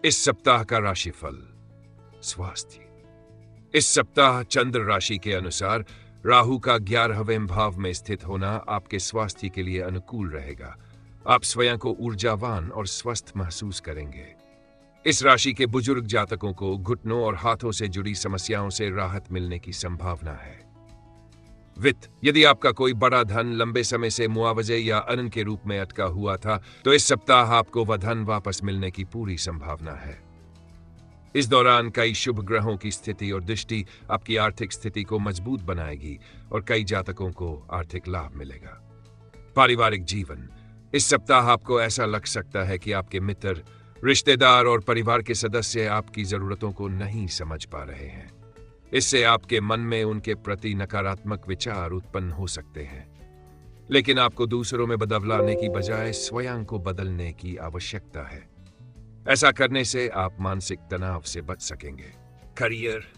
इस सप्ताह का राशिफल। स्वास्थ्य। इस सप्ताह चंद्र राशि के अनुसार राहु का 11वें भाव में स्थित होना आपके स्वास्थ्य के लिए अनुकूल रहेगा। आप स्वयं को ऊर्जावान और स्वस्थ महसूस करेंगे। इस राशि के बुजुर्ग जातकों को घुटनों और हाथों से जुड़ी समस्याओं से राहत मिलने की संभावना है। वित्त। यदि आपका कोई बड़ा धन लंबे समय से मुआवजे या अन्न के रूप में अटका हुआ था, तो इस सप्ताह आपको वह धन वापस मिलने की पूरी संभावना है। इस दौरान कई शुभ ग्रहों की स्थिति और दृष्टि आपकी आर्थिक स्थिति को मजबूत बनाएगी और कई जातकों को आर्थिक लाभ मिलेगा। पारिवारिक जीवन। इस सप्ताह आपको ऐसा लग सकता है कि आपके मित्र, रिश्तेदार और परिवार के सदस्य आपकी जरूरतों को नहीं समझ पा रहे हैं। इससे आपके मन में उनके प्रति नकारात्मक विचार उत्पन्न हो सकते हैं। लेकिन आपको दूसरों में बदलाव लाने की बजाय स्वयं को बदलने की आवश्यकता है। ऐसा करने से आप मानसिक तनाव से बच सकेंगे। करियर।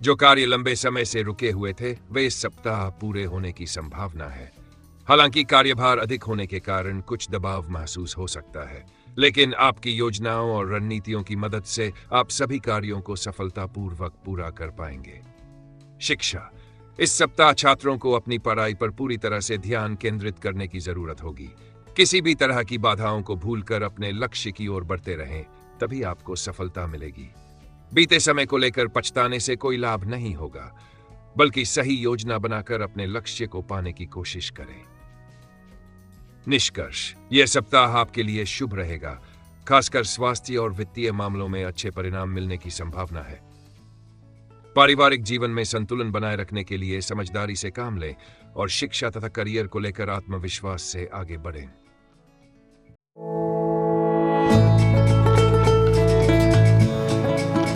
जो कार्य लंबे समय से रुके हुए थे, वे इस सप्ताह पूरे होने की संभावना है। हालांकि कार्यभार अधिक होने के कारण कुछ दबाव महसूस हो सकता है, लेकिन आपकी योजनाओं और रणनीतियों की मदद से आप सभी कार्यों को सफलतापूर्वक पूरा कर पाएंगे। शिक्षा। इस सप्ताह छात्रों को अपनी पढ़ाई पर पूरी तरह से ध्यान केंद्रित करने की जरूरत होगी। किसी भी तरह की बाधाओं को भूलकर अपने लक्ष्य की ओर बढ़ते रहें, तभी आपको सफलता मिलेगी। बीते समय को लेकर पछताने से कोई लाभ नहीं होगा, बल्कि सही योजना बनाकर अपने लक्ष्य को पाने की कोशिश करें। निष्कर्ष। यह सप्ताह आपके लिए शुभ रहेगा। खासकर स्वास्थ्य और वित्तीय मामलों में अच्छे परिणाम मिलने की संभावना है। पारिवारिक जीवन में संतुलन बनाए रखने के लिए समझदारी से काम लें और शिक्षा तथा करियर को लेकर आत्मविश्वास से आगे बढ़ें।